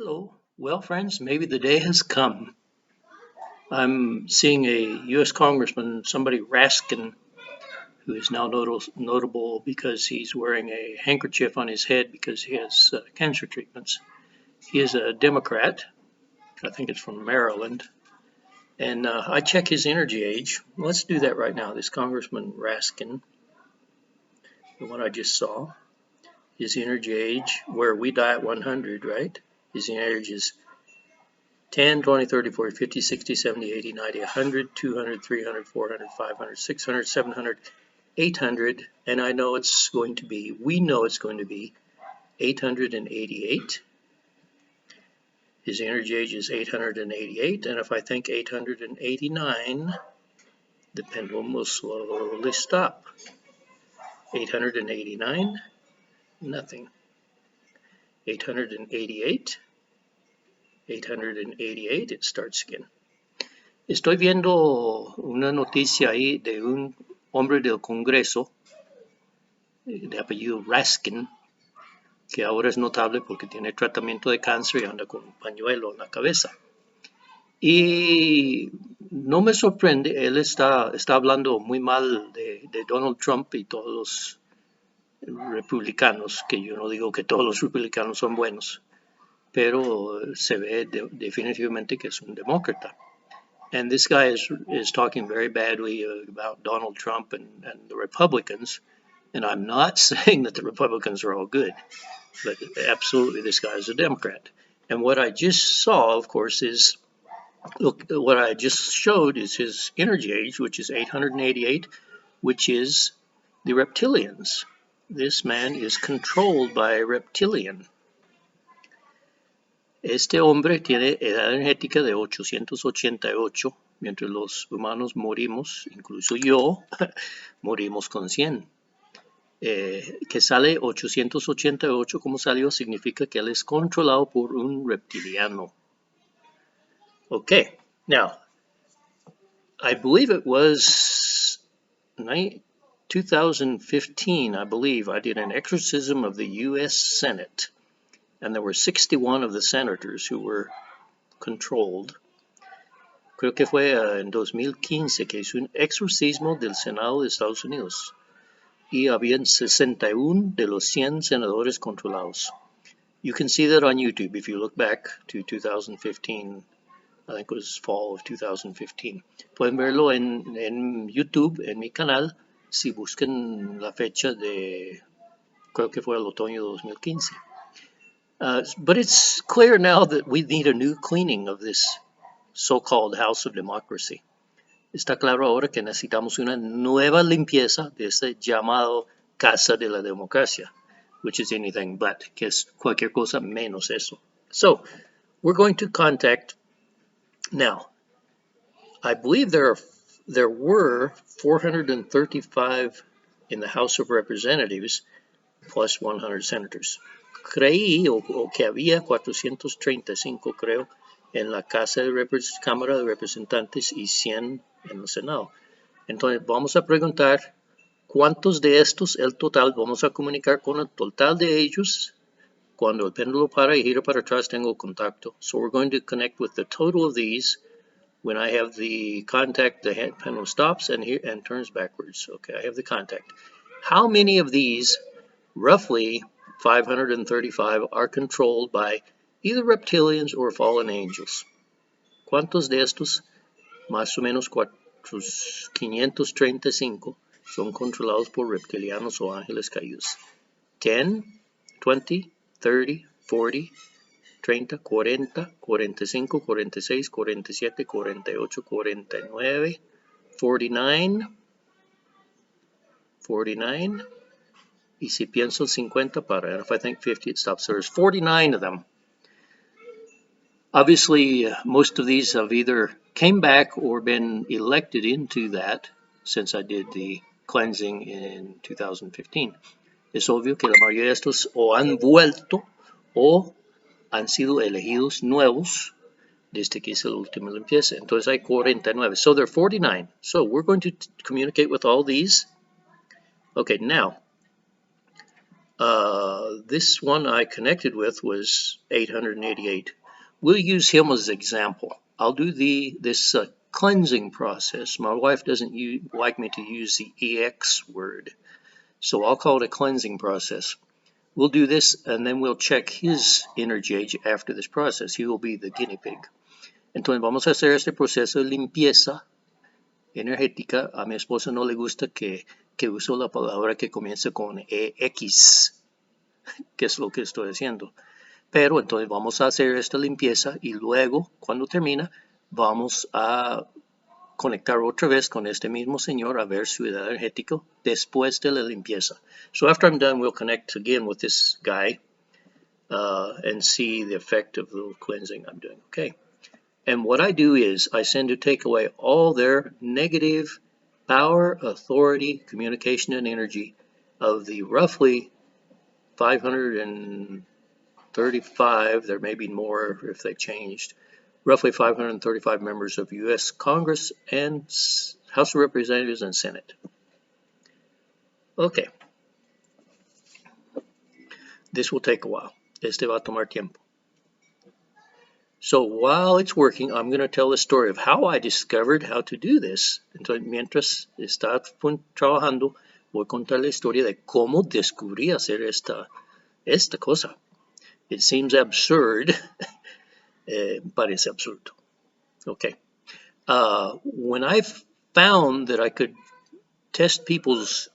Hello. Well, friends, maybe the day has come. I'm seeing a U.S. Congressman, somebody Raskin, who is now notable because he's wearing a handkerchief on his head because he has cancer treatments. He is a Democrat. I think it's from Maryland. And I check his energy age. Let's do that right now. This Congressman Raskin, the one I just saw, his energy age, where we die at 100, right? His energy age is 10, 20, 30, 40, 50, 60, 70, 80, 90, 100, 200, 300, 400, 500, 600, 700, 800, and we know it's going to be 888. His energy age is 888, and if I think 889, the pendulum will slowly stop. 889, nothing. 888, 888, it starts again. Estoy viendo una noticia ahí de un hombre del Congreso de apellido Raskin, que ahora es notable porque tiene tratamiento de cáncer y anda con un pañuelo en la cabeza. Y no me sorprende, él está hablando muy mal de Donald Trump y todos los republicanos, que yo no digo que todos los republicanos son buenos, pero se ve definitivamente que es un demócrata. And this guy is talking very badly about Donald Trump and the Republicans. And I'm not saying that the Republicans are all good, but absolutely this guy is a Democrat. And what I just saw, of course, is, look, what I just showed is his energy age, which is 888, which is the reptilians. This man is controlled by a reptilian. Este hombre tiene edad energética de 888, mientras los humanos morimos, incluso yo, morimos con 100. Que sale 888 como salió significa que él es controlado por un reptiliano. Okay, now, I believe it was 2015, I believe, I did an exorcism of the U.S. Senate. And there were 61 of the senators who were controlled. Creo que fue en 2015 que hizo un exorcismo del Senado de Estados Unidos. Y habían 61 de los 100 senadores controlados. You can see that on YouTube if you look back to 2015. I think it was fall of 2015. Pueden verlo en YouTube, en mi canal, si buscan la fecha de, creo que fue el otoño de 2015. But it's clear now that we need a new cleaning of this so-called House of Democracy. Está claro ahora que necesitamos una nueva limpieza de este llamado Casa de la Democracia, which is anything but, que es cualquier cosa menos eso. So, we're going to contact, now, I believe there were 435 in the House of Representatives, plus 100 senators. Creí o que había 435, creo, en la Cámara de Representantes y 100 en el Senado. Entonces, vamos a preguntar cuántos de estos, el total, vamos a comunicar con el total de ellos. Cuando el péndulo para y gira para atrás, tengo contacto. So we're going to connect with the total of these. When I have the contact, the pendulum stops and turns backwards. Okay, I have the contact. How many of these, roughly 535, are controlled by either reptilians or fallen angels? ¿Cuántos de estos, más o menos 535, son controlados por reptilianos o ángeles caídos? 10, 20, 30, 40, 30, 40, 45, 46, 47, 48, 49, 49, y si pienso 50 para, and if I think 50 it stops. There's 49 of them. Obviously, most of these have either came back or been elected into that since I did the cleansing in 2015. Es obvio que la mayoría de estos o han vuelto o han sido elegidos nuevos desde que hice la última limpieza. Entonces hay 49. So there are 49. So we're going to communicate with all these. Okay, now, This one I connected with was 888. We'll use him as an example. I'll do this cleansing process. My wife doesn't like me to use the EX word, so I'll call it a cleansing process. We'll do this, and then we'll check his energy age after this process. He will be the guinea pig. Entonces vamos a hacer este proceso de limpieza energética. A mi esposa no le gusta que uso la palabra que comienza con EX, que es lo que estoy haciendo. Pero entonces vamos a hacer esta limpieza y luego, cuando termina, vamos a conectar otra vez con este mismo señor a ver su edad energética después de la limpieza. So after I'm done, we'll connect again with this guy and see the effect of the cleansing I'm doing. Okay. And what I do is I send to take away all their negative power, authority, communication, and energy of the roughly 535, there may be more if they changed, roughly 535 members of U.S. Congress and House of Representatives and Senate. Okay. This will take a while. Este va a tomar tiempo. So while it's working, I'm going to tell the story of how I discovered how to do this. Entonces, mientras está trabajando, voy a contar la historia de cómo descubrí hacer esta cosa. It seems absurd. Parece absurdo. Okay. When I found that I could test people's,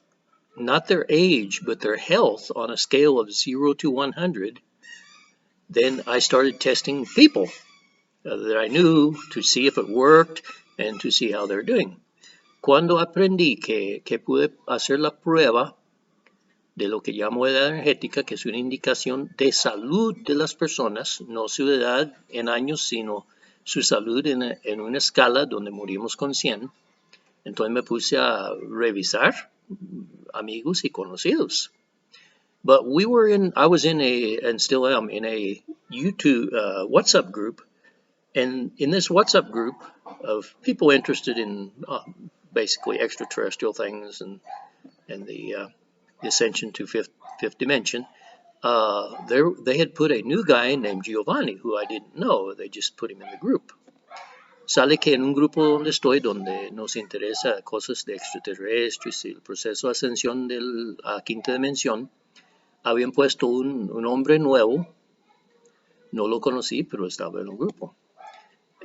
not their age, but their health on a scale of 0 to 100, then I started testing people that I knew to see if it worked and to see how they're doing. Cuando aprendí que pude hacer la prueba de lo que llamo edad energética, que es una indicación de salud de las personas, no su edad en años, sino su salud en una escala donde morimos con 100, entonces me puse a revisar amigos y conocidos. But I was in and still am, in a YouTube WhatsApp group. And in this WhatsApp group of people interested in basically extraterrestrial things and the ascension to fifth dimension, they had put a new guy named Giovanni, who I didn't know. They just put him in the group. Sale que en un grupo donde estoy, donde nos interesa cosas de extraterrestres y el proceso de ascensión a quinta dimensión, habían puesto un hombre nuevo. No lo conocí, pero estaba en un grupo.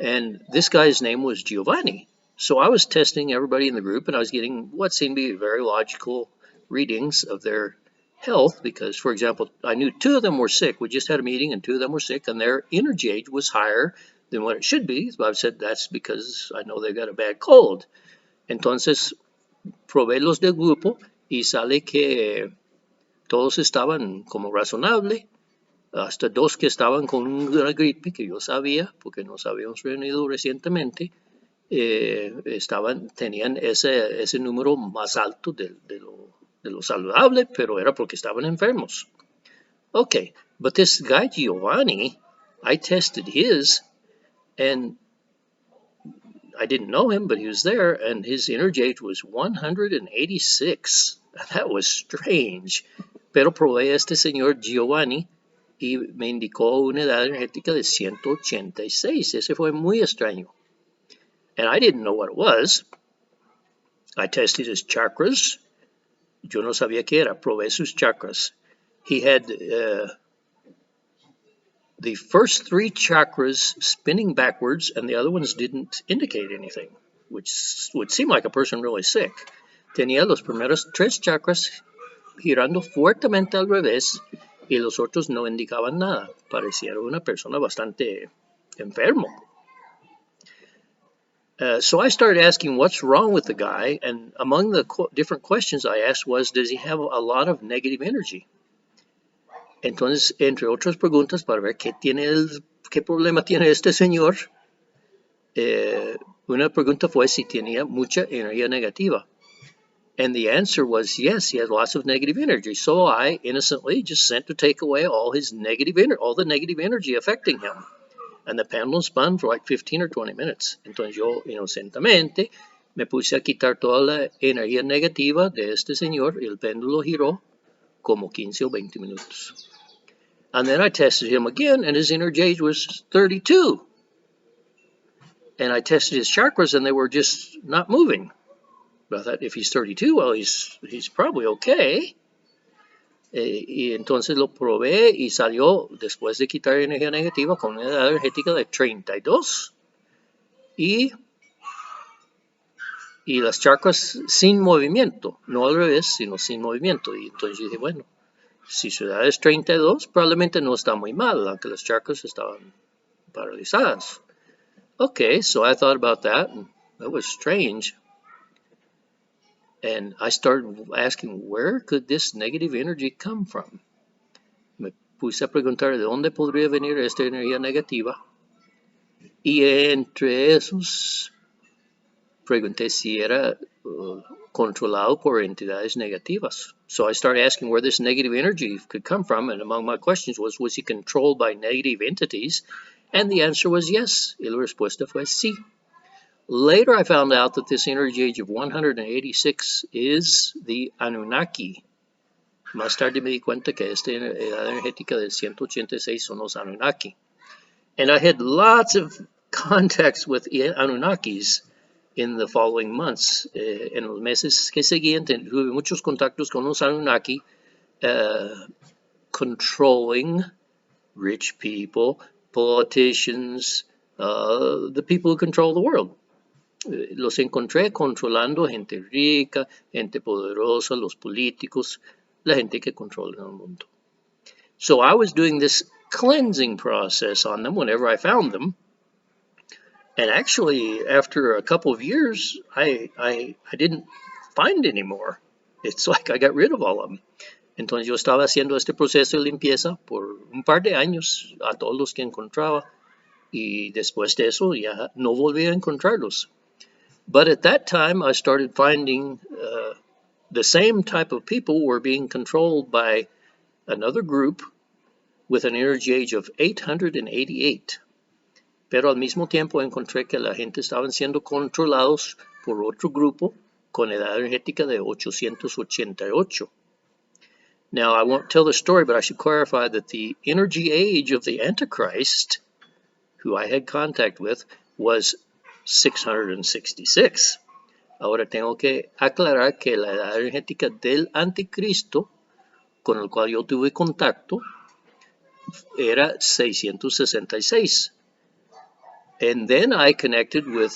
And this guy's name was Giovanni. So I was testing everybody in the group, and I was getting what seemed to be very logical readings of their health because, for example, I knew 2 of them were sick. We just had a meeting, and 2 of them were sick, and their energy age was higher than what it should be. So I've said that's because I know they've got a bad cold. Entonces, probé los del grupo y sale que todos estaban como razonable, hasta 2 que estaban con una gripe que yo sabía, porque nos habíamos reunido recientemente, tenían ese número más alto de lo saludable, pero era porque estaban enfermos. Okay, but this guy Giovanni, I tested his, and I didn't know him, but he was there, and his energy age was 186. That was strange. Pero probé a este señor Giovanni y me indicó una edad energética de 186. Ese fue muy extraño. And I didn't know what it was. I tested his chakras. Yo no sabía qué era. Probé sus chakras. He had the first 3 chakras spinning backwards, and the other ones didn't indicate anything, which would seem like a person really sick. Tenía los primeros 3 chakras girando fuertemente al revés, y los otros no indicaban nada. Parecía una persona bastante enfermo. So I started asking what's wrong with the guy, and among the different questions I asked was, does he have a lot of negative energy? Entonces, entre otras preguntas para ver qué problema tiene este señor, una pregunta fue si tenía mucha energía negativa. And the answer was yes, he had lots of negative energy. So I innocently just sent to take away all the negative energy affecting him. And the pendulum spun for like 15 or 20 minutes. Entonces yo inocentemente me puse a quitar toda la energía negativa de este señor y el péndulo giró como 15 o 20 minutos. And then I tested him again, and his inner gauge was 32. And I tested his chakras, and they were just not moving. But I thought, if he's 32, well, he's probably okay. Y entonces lo probé y salió, después de quitar energía negativa, con una edad energética de 32. Y las chakras sin movimiento, no al revés, sino sin movimiento. Y entonces dije, bueno, si su edad es 32, probablemente no está muy mal, aunque las chakras estaban paralizadas. Okay, so I thought about that, and that was strange. And I started asking, where could this negative energy come from? Me puse a preguntar de dónde podría venir esta energía negativa. Y entre esos, pregunté si era controlado por entidades negativas. So I started asking where this negative energy could come from, and among my questions was he controlled by negative entities? And the answer was yes. Y la respuesta fue sí. Later I found out that this energy age of 186 is the Anunnaki. Más tarde me di cuenta que esta edad energética de 186 son los Anunnaki. And I had lots of contacts with Anunnakis in the following months. En los meses que seguían tuve muchos contactos con los Anunnaki, controlling rich people, politicians, the people who control the world. Los encontré controlando gente rica, gente poderosa, los políticos, la gente que controla el mundo. So I was doing this cleansing process on them whenever I found them. And actually, after a couple of years, I didn't find any more. It's like I got rid of all of them. Entonces yo estaba haciendo este proceso de limpieza por un par de años a todos los que encontraba. Y después de eso ya no volví a encontrarlos. But at that time, I started finding the same type of people were being controlled by another group with an energy age of 888. Pero al mismo tiempo encontré que la gente estaban siendo controlados por otro grupo con edad energética de 888. Now, I won't tell the story, but I should clarify that the energy age of the Antichrist, who I had contact with, was 666. Ahora tengo que aclarar que la edad energética del anticristo, con el cual yo tuve contacto, era 666. And then I connected with,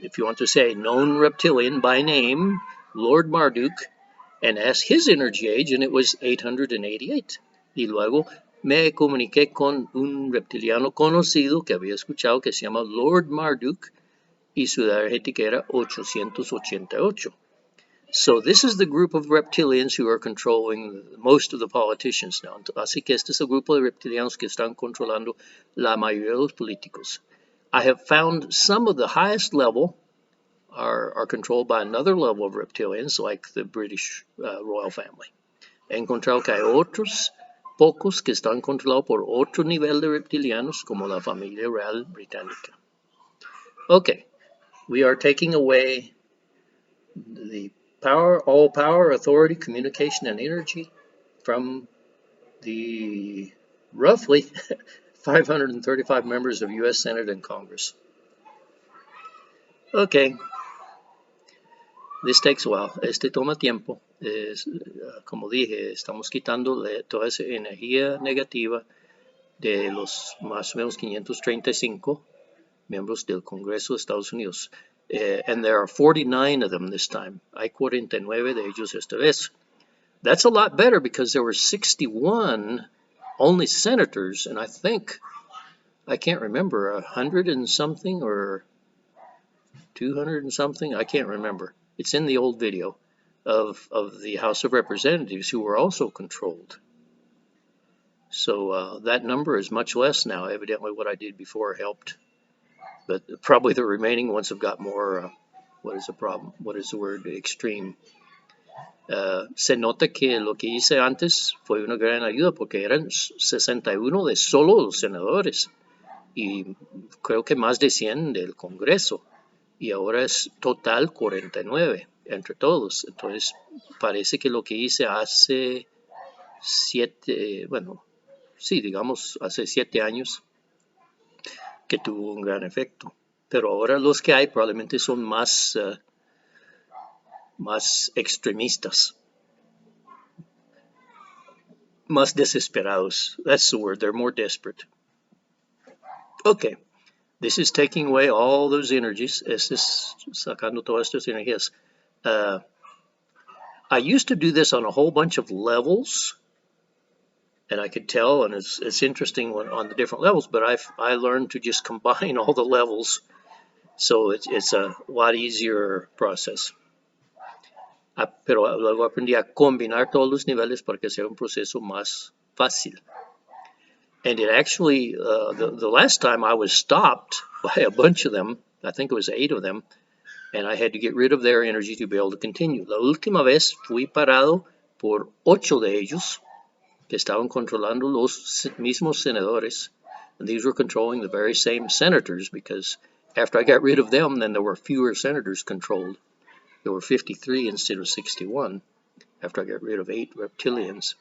if you want to say, known reptilian by name, Lord Marduk, and asked his energy age, and it was 888. Y luego me comuniqué con un reptiliano conocido que había escuchado que se llama Lord Marduk y su edad energética era 888. So this is the group of reptilians who are controlling most of the politicians now. Así que este es el grupo de reptilianos que están controlando la mayoría de los políticos. I have found some of the highest level are controlled by another level of reptilians, like the British royal family. He encontrado que hay otros pocos que están controlados por otro nivel de reptilianos, como la familia real británica. Okay, we are taking away the power, all power, authority, communication, and energy from the roughly 535 members of U.S. Senate and Congress. Okay, this takes a while. Este toma tiempo. Como dije, estamos quitando toda esa energía negativa de los más o menos 535 miembros del Congreso de Estados Unidos. And there are 49 of them this time. Hay 49 de ellos esta vez. That's a lot better because there were 61 only senators, and I think, I can't remember, 100 and something or 200 and something, I can't remember. It's in the old video of the House of Representatives who were also controlled. So that number is much less now. Evidently what I did before helped. But probably the remaining ones have got more, what is the problem? What is the word? Extreme. Se nota que lo que hice antes fue una gran ayuda porque eran 61 de solo los senadores y creo que más de 100 del Congreso y ahora es total 49. entre todos. Entonces, parece que lo que hice hace 7, bueno, sí, digamos, hace 7 años, que tuvo un gran efecto. Pero ahora los que hay probablemente son más extremistas, más desesperados. That's the word. They're more desperate. Okay, this is taking away all those energies. Este es sacando todas estas energías. I used to do this on a whole bunch of levels, and I could tell, and it's interesting on the different levels, but I learned to just combine all the levels, so it's a lot easier process. Pero luego aprendí a combinar todos los niveles para que sea un proceso más fácil. And it actually, the last time I was stopped by a bunch of them, I think it was 8 of them, and I had to get rid of their energy to be able to continue. La última vez fui parado por 8 de ellos, que estaban controlando los mismos senadores, and these were controlling the very same senators, because after I got rid of them, then there were fewer senators controlled. There were 53 instead of 61 after I got rid of 8 reptilians.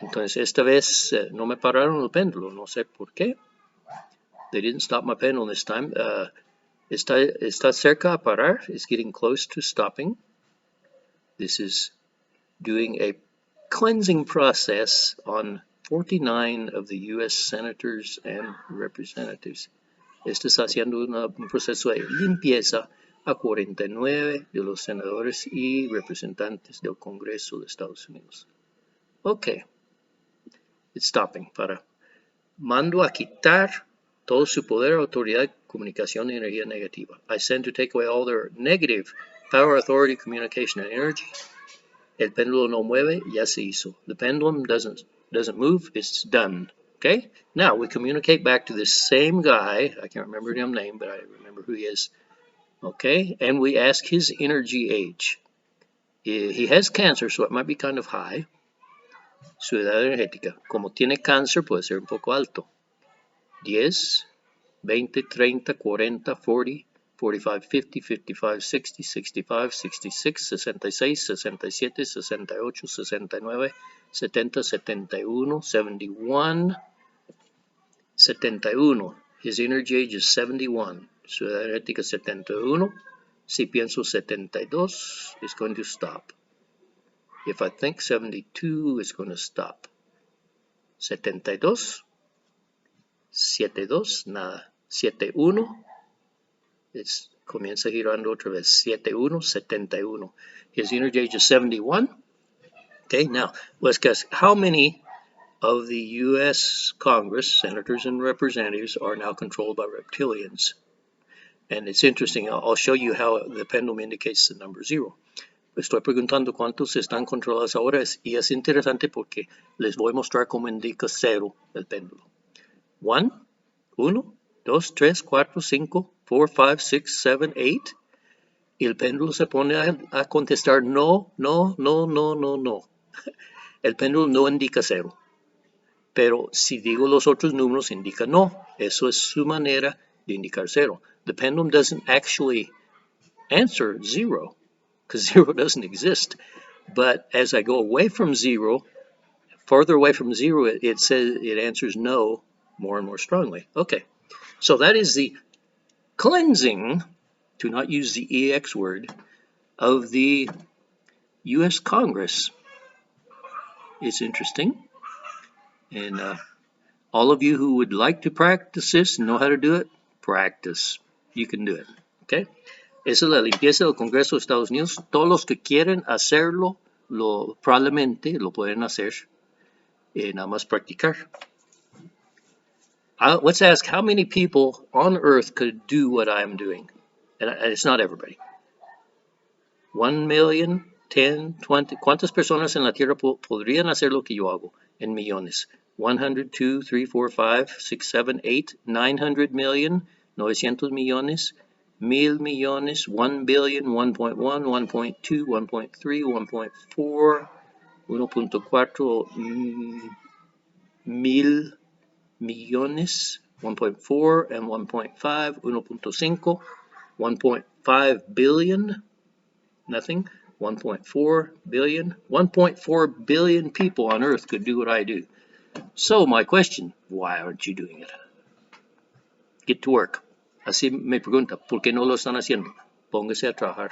Entonces esta vez no me pararon el péndulo, no sé por qué. They didn't stop my pendulum this time. Está cerca a parar. It's getting close to stopping. This is doing a cleansing process on 49 of the U.S. senators and representatives. Este está haciendo un proceso de limpieza a 49 de los senadores y representantes del Congreso de Estados Unidos. Okay. It's stopping. Mando a quitar todo su poder, autoridad, comunicación y energía negativa. I send to take away all their negative power, authority, communication, and energy. El péndulo no mueve, ya se hizo. The pendulum doesn't move, it's done. Okay? Now we communicate back to this same guy. I can't remember his name, but I remember who he is. Okay? And we ask his energy age. He has cancer, so it might be kind of high. Su edad energética. Como tiene cáncer, puede ser un poco alto. 10, 20, 30, 40, 40, 45, 50, 55, 60, 65, 66, 66, 67, 68, 69, 70, 71, 71, 71. His energy age is 71. Su edad energética 71. Si pienso 72, it's going to stop. If I think 72, it's going to stop. 72. 72, nada. 71, comienza girando otra vez. 71, 71. His energy age is 71. Okay, now let's guess how many of the U.S. Congress, senators and representatives, are now controlled by reptilians. And it's interesting. I'll show you how the pendulum indicates the number 0. Estoy preguntando cuántos están controlados ahora y es interesante porque les voy a mostrar cómo indica 0 el péndulo. 1, 2, 3, 4, 5, 4, 5, 6, 7, 8. Y el péndulo se pone a contestar no, no, no, no, no, no. El péndulo no indica 0. Pero si digo los otros números, indica no. Eso es su manera de indicar 0. The pendulum doesn't actually answer 0, because 0 doesn't exist. But as I go away from 0, farther away from 0, it says it answers no more and more strongly. Okay, so that is the cleansing, to not use the EX word, of the U.S. Congress. It's interesting. And all of you who would like to practice this and know how to do it, practice. You can do it. Okay? Esa es la limpieza del Congreso de Estados Unidos. Todos los que quieren hacerlo, probablemente lo pueden hacer. Nada más practicar. Let's ask how many people on Earth could do what I'm doing. And it's not everybody. 1 million, 10, 20. ¿Cuántas personas en la Tierra podrían hacer lo que yo hago? En millones. 100, 2, 3, 4, 5, 6, 7, 8, 900 million, 900 millones, 1,000 millones, 1 billion, 1.1, 1.2, 1.3, 1.4, 1.4 mil millones, 1.4 and 1.5, 1.5, 1.5 billion, Nothing. 1.4 billion. 1.4 billion people on Earth could do what I do. So my question, why aren't you doing it? Get to work. Así me pregunta, ¿por qué no lo están haciendo? Póngase a trabajar.